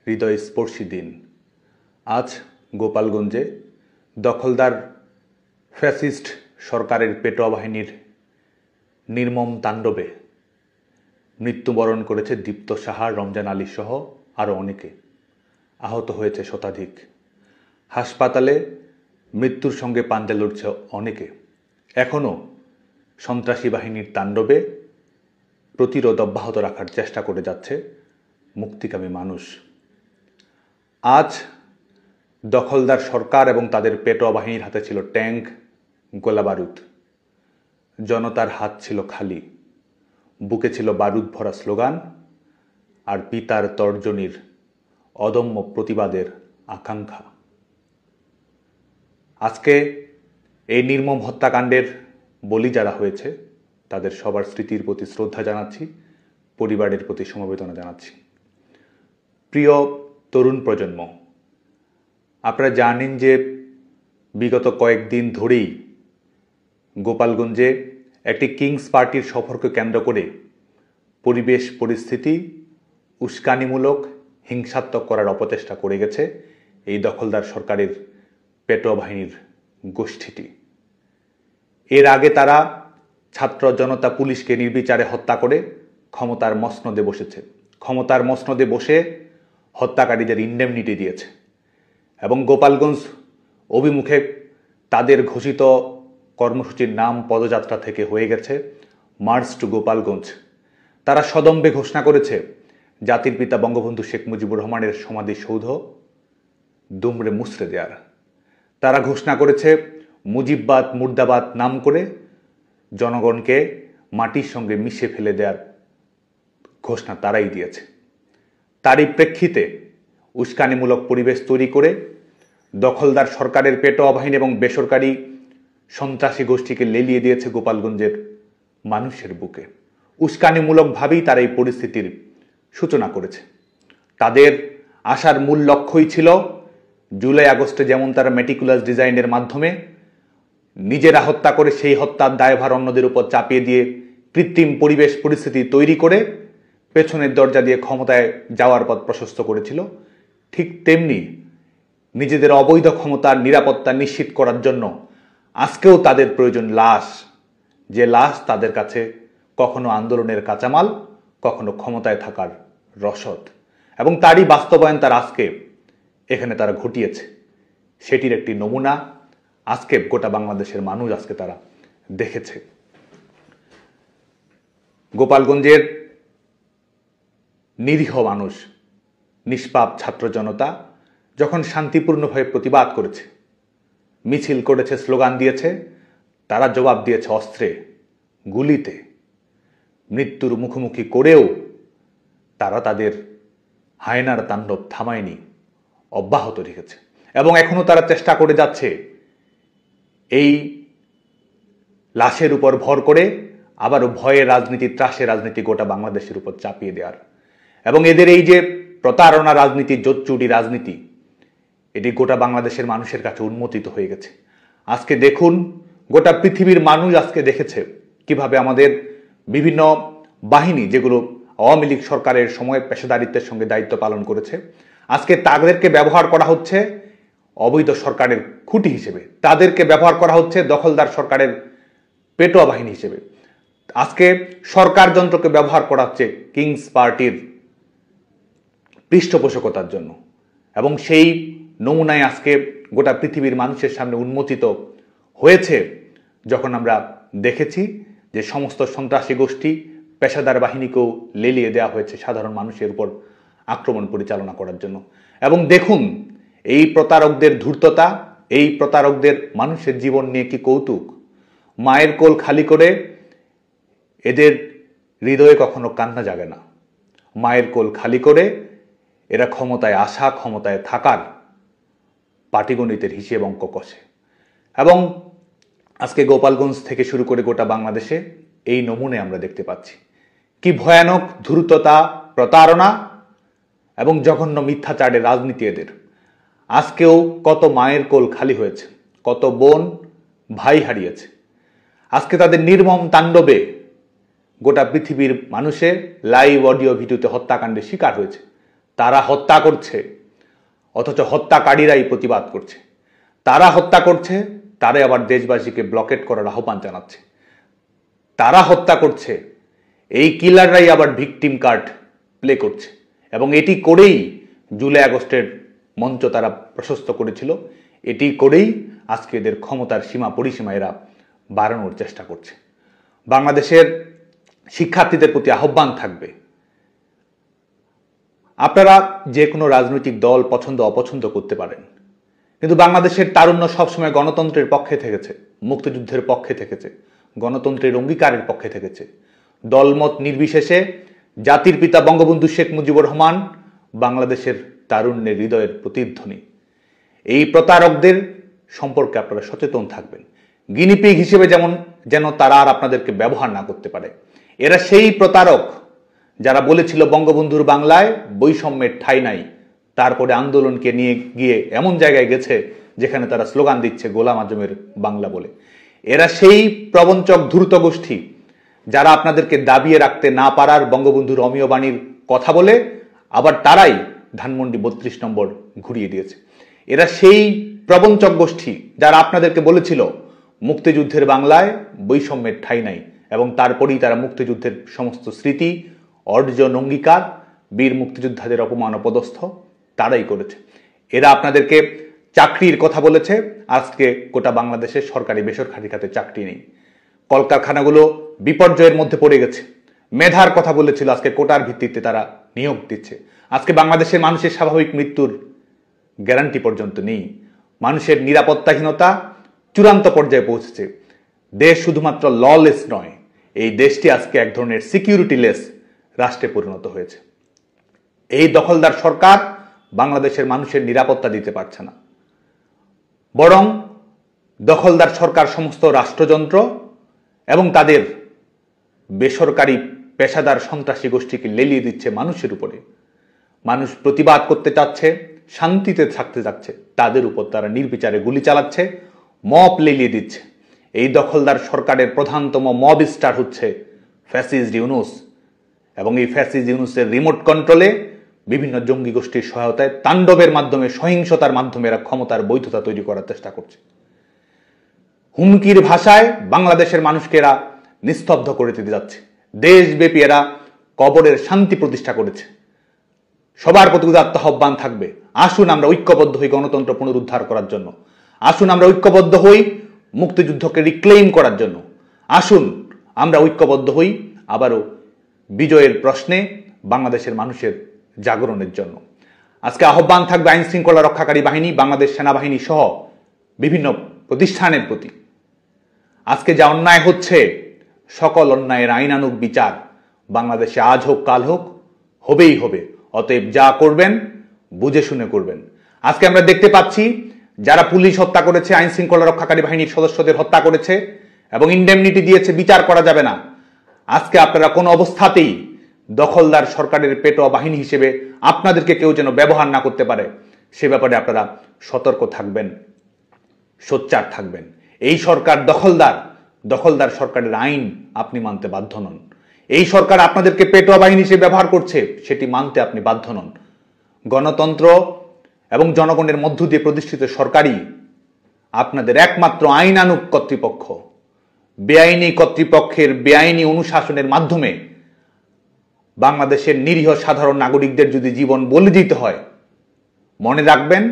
হৃদয়স্পর্শী দিন। আজ গোপালগঞ্জে দখলদার ফ্যাসিস্ট সরকারের পেটোয়া বাহিনীর নির্মম তাণ্ডবে মৃত্যুবরণ করেছে দীপ্ত সাহা, রমজান আলী সহ আরও অনেকে। আহত হয়েছে শতাধিক। হাসপাতালে মৃত্যুর সঙ্গে পাঞ্জা লড়ছে অনেকে। এখনও সন্ত্রাসী বাহিনীর তাণ্ডবে প্রতিরোধ অব্যাহত রাখার চেষ্টা করে যাচ্ছে মুক্তিকামী মানুষ। আজ দখলদার সরকার এবং তাদের পেটোয়া বাহিনীর হাতে ছিল ট্যাঙ্ক, গোলাবারুদ। জনতার হাত ছিল খালি, বুকে ছিল বারুদ ভরা স্লোগান আর পিতার তর্জনীর অদম্য প্রতিবাদের আকাঙ্ক্ষা। আজকে এই নির্মম হত্যাকাণ্ডের বলি যারা হয়েছে তাদের সবার স্মৃতির প্রতি শ্রদ্ধা জানাচ্ছি, পরিবারের প্রতি সমবেদনা জানাচ্ছি। প্রিয় তরুণ প্রজন্ম, আপনারা জানেন যে বিগত কয়েকদিন ধরেই গোপালগঞ্জে একটি কিংস পার্টির সফরকে কেন্দ্র করে পরিবেশ পরিস্থিতি উস্কানিমূলক, হিংসাত্মক করার অপচেষ্টা করে গেছে এই দখলদার সরকারের পেটোয়া বাহিনীর গোষ্ঠীটি। এর আগে তারা ছাত্র জনতা পুলিশকে নির্বিচারে হত্যা করে ক্ষমতার মসনদে বসেছে। ক্ষমতার মসনদে বসে হত্যাকারীদের ইন্ডেমনিটি দিয়েছে এবং গোপালগঞ্জ অভিমুখে তাদের ঘোষিত কর্মসূচির নাম পদযাত্রা থেকে হয়ে গেছে মার্চ টু গোপালগঞ্জ। তারা সদম্ভে ঘোষণা করেছে জাতির পিতা বঙ্গবন্ধু শেখ মুজিবুর রহমানের সমাধিসৌধ দুমড়ে মুচড়ে দেওয়ার। তারা ঘোষণা করেছে মুজিববাদ মুর্দাবাদ নাম করে জনগণকে মাটির সঙ্গে মিশে ফেলে দেওয়ার ঘোষণা তারাই দিয়েছে। তারই প্রেক্ষিতে উস্কানিমূলক পরিবেশ তৈরি করে দখলদার সরকারের পেটোয়া বাহিনী এবং বেসরকারি সন্ত্রাসী গোষ্ঠীকে লেলিয়ে দিয়েছে গোপালগঞ্জের মানুষের বুকে। উস্কানিমূলকভাবেই তারা এই পরিস্থিতির সূচনা করেছে। তাদের আসার মূল লক্ষ্যই ছিল জুলাই আগস্টে যেমন তারা মেটিকুলাস ডিজাইনের মাধ্যমে নিজেরা হত্যা করে সেই হত্যার দায়ভার অন্যদের উপর চাপিয়ে দিয়ে কৃত্রিম পরিবেশ পরিস্থিতি তৈরি করে পেছনের দরজা দিয়ে ক্ষমতায় যাওয়ার পথ প্রশস্ত করেছিল, ঠিক তেমনি নিজেদের অবৈধ ক্ষমতার নিরাপত্তা নিশ্চিত করার জন্য আজকেও তাদের প্রয়োজন লাশ, যে লাশ তাদের কাছে কখনো আন্দোলনের কাঁচামাল, কখনো ক্ষমতায় থাকার রসদ, এবং তারই বাস্তবায়ন তার আজকে এখানে তারা ঘটিয়েছে। সেটির একটি নমুনা আজকে গোটা বাংলাদেশের মানুষ আজকে তারা দেখেছে। গোপালগঞ্জের নিরীহ মানুষ, নিষ্পাপ ছাত্র জনতা যখন শান্তিপূর্ণভাবে প্রতিবাদ করেছে, মিছিল করেছে, স্লোগান দিয়েছে, তারা জবাব দিয়েছে অস্ত্রে, গুলিতে। মৃত্যুর মুখোমুখি করেও তারা তাদের হায়নার তাণ্ডব থামায়নি, অব্যাহত রেখেছে এবং এখনো তারা চেষ্টা করে যাচ্ছে এই লাশের উপর ভর করে আবারও ভয়ের রাজনীতি, ত্রাসের রাজনীতি গোটা বাংলাদেশের উপর চাপিয়ে দেওয়ার। এবং এদের এই যে প্রতারণা রাজনীতি, জোচ্চুটি রাজনীতি, এটি গোটা বাংলাদেশের মানুষের কাছে উন্মোচিত হয়ে গেছে। আজকে দেখুন, গোটা পৃথিবীর মানুষ আজকে দেখেছে কিভাবে আমাদের বিভিন্ন বাহিনী, যেগুলো আওয়ামী লীগ সরকারের সময় পেশাদারিত্বের সঙ্গে দায়িত্ব পালন করেছে, আজকে তাদেরকে ব্যবহার করা হচ্ছে অবৈধ সরকারের খুঁটি হিসেবে, তাদেরকে ব্যবহার করা হচ্ছে দখলদার সরকারের পেটোয়া বাহিনী হিসেবে। আজকে সরকার যন্ত্রকে ব্যবহার করা হচ্ছে কিংস পার্টির পৃষ্ঠপোষকতার জন্য, এবং সেই নমুনায় আজকে গোটা পৃথিবীর মানুষের সামনে উন্মোচিত হয়েছে যখন আমরা দেখেছি যে সমস্ত সন্ত্রাসী গোষ্ঠী, পেশাদার বাহিনীকেও লেলিয়ে দেওয়া হয়েছে সাধারণ মানুষের উপর আক্রমণ পরিচালনা করার জন্য। এবং দেখুন এই প্রতারকদের ধূর্ততা, এই প্রতারকদের মানুষের জীবন নিয়ে কি কৌতুক। মায়ের কোল খালি করে এদের হৃদয়ে কখনো কান্না জাগে না। মায়ের কোল খালি করে এরা ক্ষমতায় আসা, ক্ষমতায় থাকার পাটিগণিতের হিসেব অঙ্ক কষে। এবং আজকে গোপালগঞ্জ থেকে শুরু করে গোটা বাংলাদেশে এই নমুনে আমরা দেখতে পাচ্ছি কি ভয়ানক ধূর্ততা, প্রতারণা এবং জঘন্য মিথ্যাচারের রাজনীতি এদের। আজকেও কত মায়ের কোল খালি হয়েছে, কত বোন ভাই হারিয়েছে। আজকে তাদের নির্মম তাণ্ডবে গোটা পৃথিবীর মানুষের লাইভ অডিও ভিডিওতে হত্যাকাণ্ডের শিকার হয়েছে। তারা হত্যা করছে, অথচ হত্যাকারীরাই প্রতিবাদ করছে। তারা হত্যা করছে, তারা আবার দেশবাসীকে ব্লকেট করার আহ্বান জানাচ্ছে। তারা হত্যা করছে, এই কিলাররাই আবার ভিকটিম কার্ড প্লে করছে। এবং এটি করেই জুলাই আগস্টের মঞ্চ তারা প্রশস্ত করেছিল। এটি করেই আজকে এদের ক্ষমতার সীমা পরিসীমা এরা বাড়ানোর চেষ্টা করছে। বাংলাদেশের শিক্ষার্থীদের প্রতি আহ্বান থাকবে, আপনারা যে কোনো রাজনৈতিক দল পছন্দ অপছন্দ করতে পারেন, কিন্তু বাংলাদেশের তারুণ্য সবসময় গণতন্ত্রের পক্ষে থেকেছে, মুক্তিযুদ্ধের পক্ষে থেকেছে, গণতন্ত্রের অঙ্গীকারের পক্ষে থেকেছে। দলমত নির্বিশেষে জাতির পিতা বঙ্গবন্ধু শেখ মুজিবুর রহমান বাংলাদেশের তারুণ্যের হৃদয়ের প্রতিধ্বনি। এই প্রতারকদের সম্পর্কে আপনারা সচেতন থাকবেন, গিনিপিগ হিসেবে যেন তারা আর আপনাদেরকে ব্যবহার না করতে পারে। এরা সেই প্রতারক যারা বলেছিল বঙ্গবন্ধুর বাংলায় বৈষম্যের ঠাঁই নাই, তারপরে আন্দোলনকে নিয়ে গিয়ে এমন জায়গায় গেছে যেখানে তারা স্লোগান দিচ্ছে গোলাম আজমের বাংলা বলে। এরা সেই প্রবঞ্চক ধূর্ত গোষ্ঠী যারা আপনাদেরকে দাবিয়ে রাখতে না পারার বঙ্গবন্ধুর অমীয় বাণীর কথা বলে আবার তারাই ধানমন্ডি ৩২ নম্বর ঘুরিয়ে দিয়েছে। এরা সেই প্রবঞ্চক গোষ্ঠী যারা আপনাদেরকে বলেছিল মুক্তিযুদ্ধের বাংলায় বৈষম্যের ঠাঁই নাই, এবং তারপরেই তারা মুক্তিযুদ্ধের সমস্ত স্মৃতি, অর্জন, অঙ্গীকার, বীর মুক্তিযোদ্ধাদের অপমান অপদস্থ তারাই করেছে। এরা আপনাদেরকে চাকরির কথা বলেছে, আজকে গোটা বাংলাদেশের সরকারি বেসরকারি খাতে চাকরি নেই, কলকারখানাগুলো বিপর্যয়ের মধ্যে পড়ে গেছে। মেধার কথা বলেছিল, আজকে কোটার ভিত্তিতে তারা নিয়োগ দিচ্ছে। আজকে বাংলাদেশের মানুষের স্বাভাবিক মৃত্যুর গ্যারান্টি পর্যন্ত নেই। মানুষের নিরাপত্তাহীনতা চূড়ান্ত পর্যায়ে পৌঁছেছে। দেশ শুধুমাত্র ললেস নয়, এই দেশটি আজকে এক ধরনের সিকিউরিটিলেস রাষ্ট্রে পরিণত হয়েছে। এই দখলদার সরকার বাংলাদেশের মানুষের নিরাপত্তা দিতে পারছে না, বরং দখলদার সরকার সমস্ত রাষ্ট্রযন্ত্র এবং তাদের বেসরকারি পেশাদার সন্ত্রাসী গোষ্ঠীকে লেলিয়ে দিচ্ছে মানুষের উপরে। মানুষ প্রতিবাদ করতে চাচ্ছে, শান্তিতে থাকতে চাচ্ছে, তাদের উপর তারা নির্বিচারে গুলি চালাচ্ছে, মব লেলিয়ে দিচ্ছে। এই দখলদার সরকারের প্রধানতম মব স্টার হচ্ছে ফ্যাসিস্ট ইউনূস, এবং এই ফ্যাসিস্ট ইউনূসের রিমোট কন্ট্রোলে বিভিন্ন জঙ্গি গোষ্ঠীর সহায়তায় তাণ্ডবের মাধ্যমে, সহিংসতার মাধ্যমে এরা ক্ষমতার বৈধতা তৈরি করার চেষ্টা করছে। হুমকির ভাষায় বাংলাদেশের মানুষকে এরা নিস্তব্ধ করে দিতে যাচ্ছে। দেশব্যাপী এরা কবরের শান্তি প্রতিষ্ঠা করেছে। সবার প্রতি উদাত্ত আহ্বান থাকবে, আসুন আমরা ঐক্যবদ্ধ হই গণতন্ত্র পুনরুদ্ধার করার জন্য। আসুন আমরা ঐক্যবদ্ধ হই মুক্তিযুদ্ধকে রিক্লেইম করার জন্য। আসুন আমরা ঐক্যবদ্ধ হই আবারও বিজয়ের প্রশ্নে বাংলাদেশের মানুষের জাগরণের জন্য। আজকে আহ্বান থাকবে আইন শৃঙ্খলা রক্ষাকারী বাহিনী, বাংলাদেশ সেনাবাহিনী সহ বিভিন্ন প্রতিষ্ঠানের প্রতি। আজকে যা অন্যায় হচ্ছে, সকল অন্যায়ের আইনানুগ বিচার বাংলাদেশে আজ হোক কাল হোক হবেই হবে। অতএব যা করবেন বুঝে শুনে করবেন। আজকে আমরা দেখতে পাচ্ছি যারা পুলিশ হত্যা করেছে, আইন শৃঙ্খলা রক্ষাকারী বাহিনীর সদস্যদের হত্যা করেছে এবং ইন্ডেমনিটি দিয়েছে, বিচার করা যাবে না। আজকে আপনারা কোনো অবস্থাতেই দখলদার সরকারের পেটোয়া বাহিনী হিসেবে আপনাদেরকে কেউ যেন ব্যবহার না করতে পারে, সে ব্যাপারে আপনারা সতর্ক থাকবেন, সোচ্চার থাকবেন। এই সরকার দখলদার সরকারের আইন আপনি মানতে বাধ্য নন। এই সরকার আপনাদেরকে পেটোয়া বাহিনী হিসেবে ব্যবহার করছে, সেটি মানতে আপনি বাধ্য নন। গণতন্ত্র এবং জনগণের মধ্য দিয়ে প্রতিষ্ঠিত সরকারই আপনাদের একমাত্র আইনানুগ কর্তৃপক্ষ। বেআইনি কর্তৃপক্ষের বেআইনি অনুশাসনের মাধ্যমে বাংলাদেশের নিরীহ সাধারণ নাগরিকদের যদি জীবন বলি দিতে হয়, মনে রাখবেন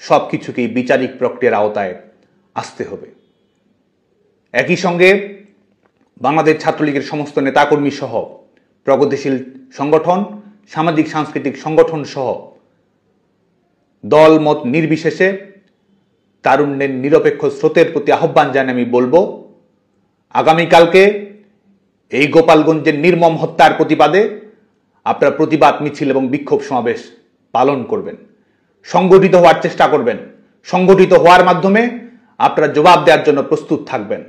সবকিছুকেই বিচারিক প্রক্রিয়ার আওতায় আসতে হবে। একই সঙ্গে বাংলাদেশ ছাত্রলীগের সমস্ত নেতাকর্মী সহ প্রগতিশীল সংগঠন, সামাজিক সাংস্কৃতিক সংগঠন সহ দল মত নির্বিশেষে তারুণ্যের নিরপেক্ষ স্রোতের প্রতি আহ্বান জানিয়ে আমি বলবো, আগামীকালকে এই গোপালগঞ্জের নির্মম হত্যার প্রতিবাদে আপনারা প্রতিবাদ মিছিল এবং বিক্ষোভ সমাবেশ পালন করবেন, সংগঠিত হওয়ার চেষ্টা করবেন। সংগঠিত হওয়ার মাধ্যমে আপনারা জবাব দেওয়ার জন্য প্রস্তুত থাকবেন।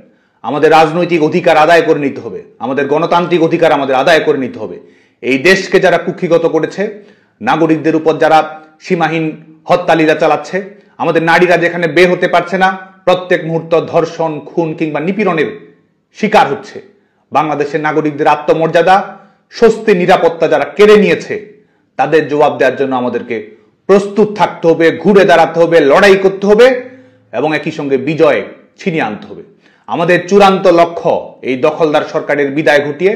আমাদের রাজনৈতিক অধিকার আদায় করে নিতে হবে, আমাদের গণতান্ত্রিক অধিকার আমাদের আদায় করে নিতে হবে। এই দেশকে যারা কুক্ষিগত করেছে, নাগরিকদের উপর যারা সীমাহীন হত্যালীলা চালাচ্ছে, আমাদের নারীরা যেখানে বের হতে পারছে না, প্রত্যেক মুহূর্ত ধর্ষণ, খুন কিংবা নিপীড়নের শিকার হচ্ছে, বাংলাদেশের নাগরিকদের আত্মমর্যাদা, স্বস্তি, নিরাপত্তা যারা কেড়ে নিয়েছে, তাদের জবাব দেওয়ার জন্য আমাদেরকে প্রস্তুত থাকতে হবে, ঘুরে দাঁড়াতে হবে, লড়াই করতে হবে এবং একই সঙ্গে বিজয় ছিনিয়ে আনতে হবে। আমাদের চূড়ান্ত লক্ষ্য এই দখলদার সরকারের বিদায় ঘটিয়ে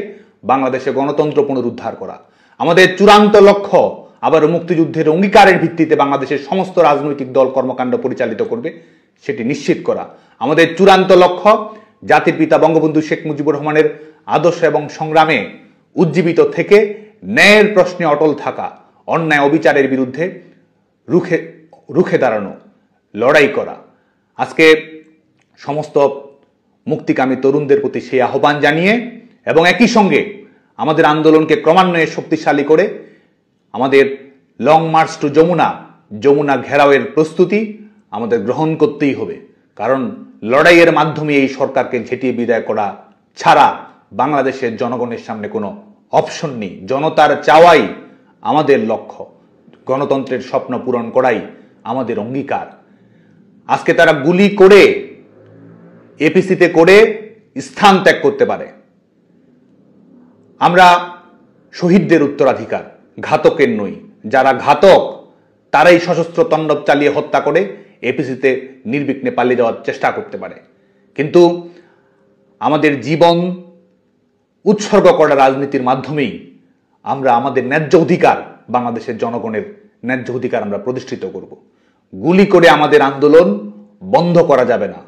বাংলাদেশে গণতন্ত্র পুনরুদ্ধার করা। আমাদের চূড়ান্ত লক্ষ্য আবার মুক্তিযুদ্ধের অঙ্গীকারের ভিত্তিতে বাংলাদেশের সমস্ত রাজনৈতিক দল কর্মকাণ্ড পরিচালিত করবে সেটি নিশ্চিত করা। আমাদের চূড়ান্ত লক্ষ্য জাতির পিতা বঙ্গবন্ধু শেখ মুজিবুর রহমানের আদর্শ এবং সংগ্রামে উজ্জীবিত থেকে ন্যায়ের প্রশ্নে অটল থাকা, অন্যায় অবিচারের বিরুদ্ধে রুখে দাঁড়ানো, লড়াই করা। আজকে সমস্ত মুক্তিকামী তরুণদের প্রতি সেই আহ্বান জানিয়ে এবং একই সঙ্গে আমাদের আন্দোলনকে ক্রমান্বয়ে শক্তিশালী করে আমাদের লং মার্চ টু যমুনা ঘেরাওয়ের প্রস্তুতি আমাদের গ্রহণ করতেই হবে। কারণ লড়াইয়ের মাধ্যমে এই সরকারকে ঝেঁটিয়ে বিদায় করা ছাড়া বাংলাদেশের জনগণের সামনে কোনো অপশন নেই। জনতার চাওয়াই আমাদের লক্ষ্য, গণতন্ত্রের স্বপ্ন পূরণ করাই আমাদের অঙ্গীকার। আজকে তারা গুলি করে এপিসিতে করে স্থান ত্যাগ করতে পারে। আমরা শহীদদের উত্তরাধিকার, ঘাতকের নই। যারা ঘাতক তারাই সশস্ত্র তাণ্ডব চালিয়ে হত্যা করে এপিসিতে নির্বিঘ্নে পালিয়ে যাওয়ার চেষ্টা করতে পারে। কিন্তু আমাদের জীবন উৎসর্গ করা রাজনীতির মাধ্যমেই আমরা আমাদের ন্যায্য অধিকার, বাংলাদেশের জনগণের ন্যায্য অধিকার আমরা প্রতিষ্ঠিত করব। গুলি করে আমাদের আন্দোলন বন্ধ করা যাবে না,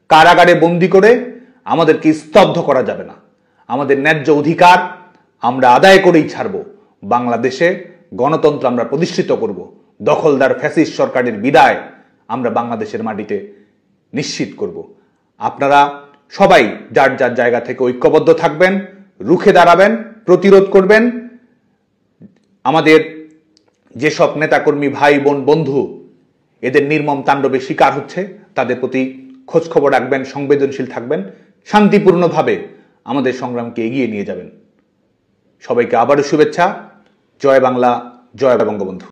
কারাগারে বন্দি করে আমাদেরকে স্তব্ধ করা যাবে না। আমাদের ন্যায্য অধিকার আমরা আদায় করেই ছাড়ব। বাংলাদেশে গণতন্ত্র আমরা প্রতিষ্ঠিত করব। দখলদার ফ্যাসিস্ট সরকারের বিদায় আমরা বাংলাদেশের মাটিতে নিশ্চিত করব। আপনারা সবাই যার যার জায়গা থেকে ঐক্যবদ্ধ থাকবেন, রুখে দাঁড়াবেন, প্রতিরোধ করবেন। আমাদের যেসব নেতাকর্মী, ভাই বোন, বন্ধু এদের নির্মম তাণ্ডবে শিকার হচ্ছে তাদের প্রতি খোঁজ খবর রাখবেন, সংবেদনশীল থাকবেন, শান্তিপূর্ণভাবে আমাদের সংগ্রামকে এগিয়ে নিয়ে যাবেন। সবাইকে আবারও শুভেচ্ছা। জয় বাংলা, জয় বঙ্গবন্ধু।